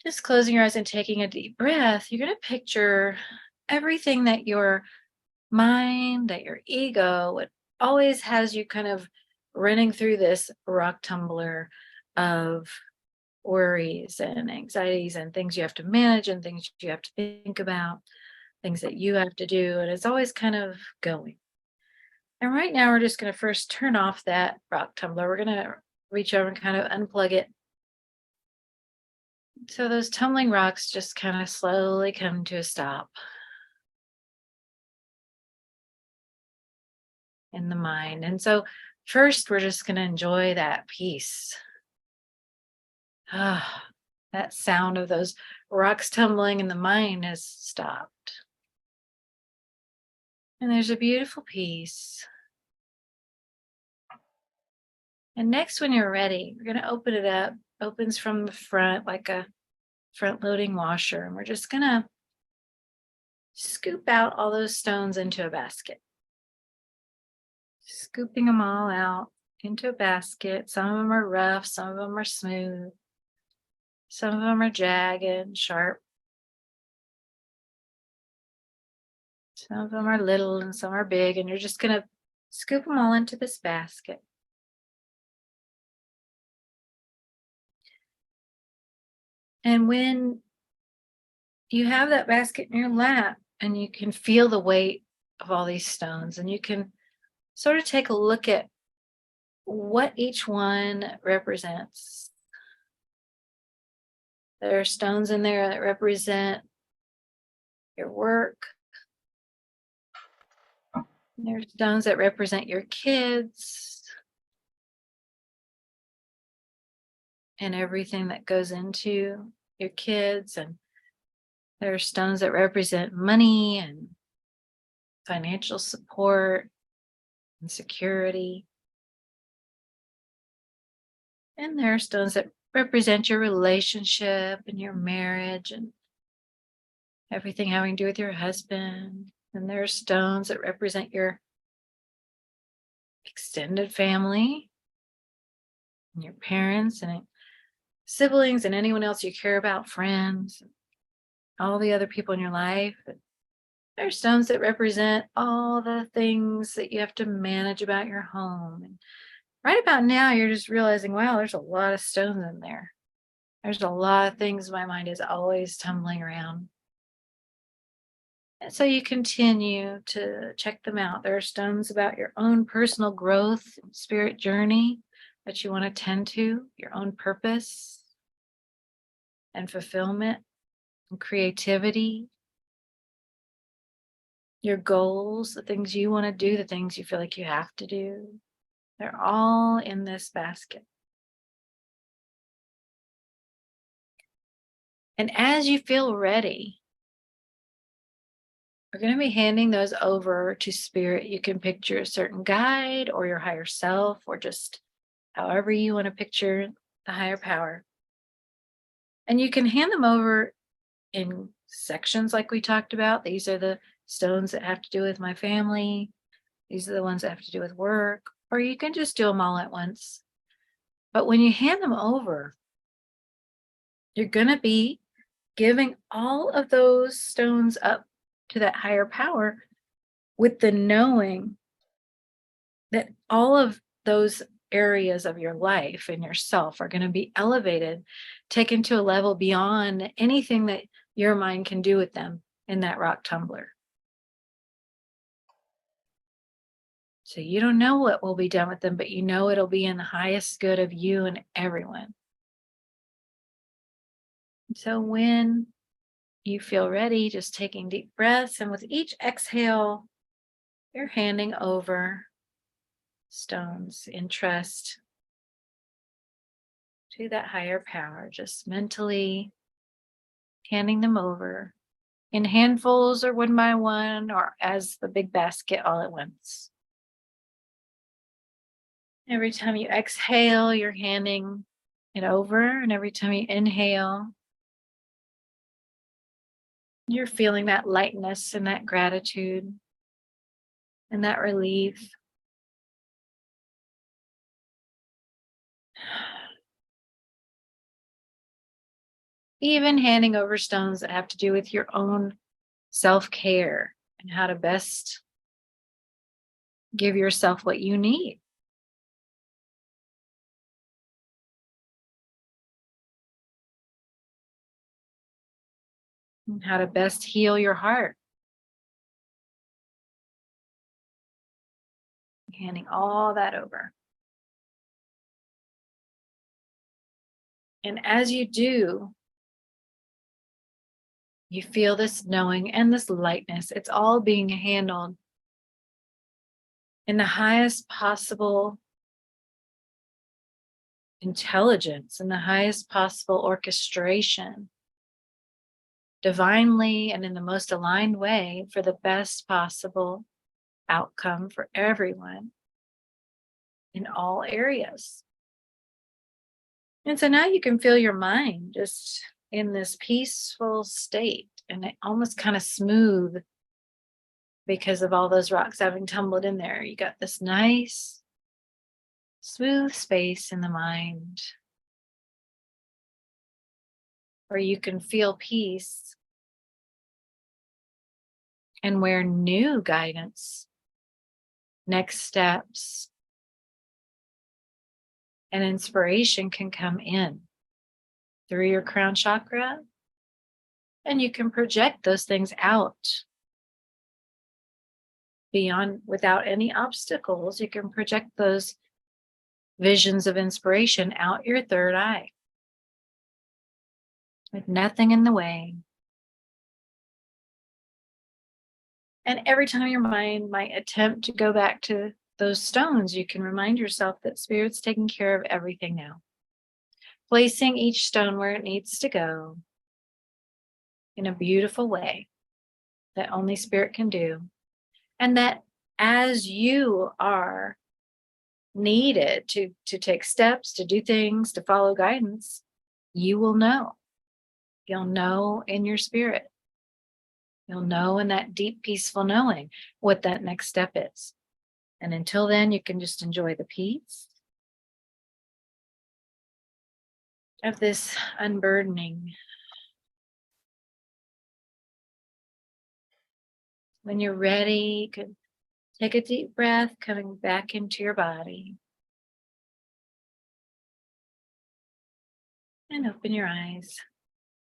Just closing your eyes and taking a deep breath, you're going to picture everything that your mind, that your ego, it always has you kind of running through this rock tumbler of worries and anxieties and things you have to manage and things you have to think about, things that you have to do. And it's always kind of going. And right now, we're just going to first turn off that rock tumbler. We're going to reach over and kind of unplug it. So those tumbling rocks just kind of slowly come to a stop in the mind. And so, first, we're just going to enjoy that peace. Ah, that sound of those rocks tumbling and the mind has stopped. And there's a beautiful peace. And next, when you're ready, we're going to open it up. Opens from the front like a front loading washer. And we're just going to scoop out all those stones into a basket. Scooping them all out into a basket. Some of them are rough, some of them are smooth, some of them are jagged and sharp. Some of them are little and some are big, and you're just going to scoop them all into this basket. And when you have that basket in your lap and you can feel the weight of all these stones, and you can sort of take a look at what each one represents. There are stones in there that represent your work. There's stones that represent your kids and everything that goes into your kids. And there are stones that represent money and financial support and security. And there are stones that represent your relationship and your marriage and everything having to do with your husband. And there are stones that represent your extended family and your parents and siblings and anyone else you care about, friends, all the other people in your life. There are stones that represent all the things that you have to manage about your home. And right about now, you're just realizing, wow, there's a lot of stones in there. There's a lot of things my mind is always tumbling around. And so you continue to check them out. There are stones about your own personal growth and spirit journey that you want to tend to, your own purpose and fulfillment and creativity, your goals, the things you want to do, the things you feel like you have to do. They're all in this basket. And as you feel ready, we're going to be handing those over to spirit. You can picture a certain guide or your higher self, or just however you want to picture the higher power. And you can hand them over in sections like we talked about. These are the stones that have to do with my family. These are the ones that have to do with work. Or you can just do them all at once. But when you hand them over, you're going to be giving all of those stones up to that higher power with the knowing that all of those areas of your life and yourself are going to be elevated, taken to a level beyond anything that your mind can do with them in that rock tumbler. So you don't know what will be done with them, but you know it'll be in the highest good of you and everyone. So when you feel ready, just taking deep breaths, and with each exhale, you're handing over stones in trust to that higher power, just mentally handing them over in handfuls or one by one or as the big basket all at once. Every time you exhale, you're handing it over, and every time you inhale, you're feeling that lightness and that gratitude and that relief. even handing over stones that have to do with your own self-care and how to best give yourself what you need. And how to best heal your heart. Handing all that over. And as you do, you feel this knowing and this lightness. It's all being handled in the highest possible intelligence, in the highest possible orchestration, divinely and in the most aligned way for the best possible outcome for everyone in all areas. And so now you can feel your mind just in this peaceful state, and it almost kind of smooth because of all those rocks having tumbled in there. You got this nice, smooth space in the mind where you can feel peace and where new guidance, next steps, and inspiration can come in through your crown chakra, and you can project those things out beyond without any obstacles. You can project those visions of inspiration out your third eye with nothing in the way. And every time your mind might attempt to go back to those stones, you can remind yourself that Spirit's taking care of everything now, placing each stone where it needs to go in a beautiful way that only Spirit can do. And that as you are needed to take steps, to do things, to follow guidance, you will know. You'll know in your spirit. You'll know in that deep, peaceful knowing what that next step is. And until then, you can just enjoy the peace of this unburdening. When you're ready, you can take a deep breath, coming back into your body. And open your eyes.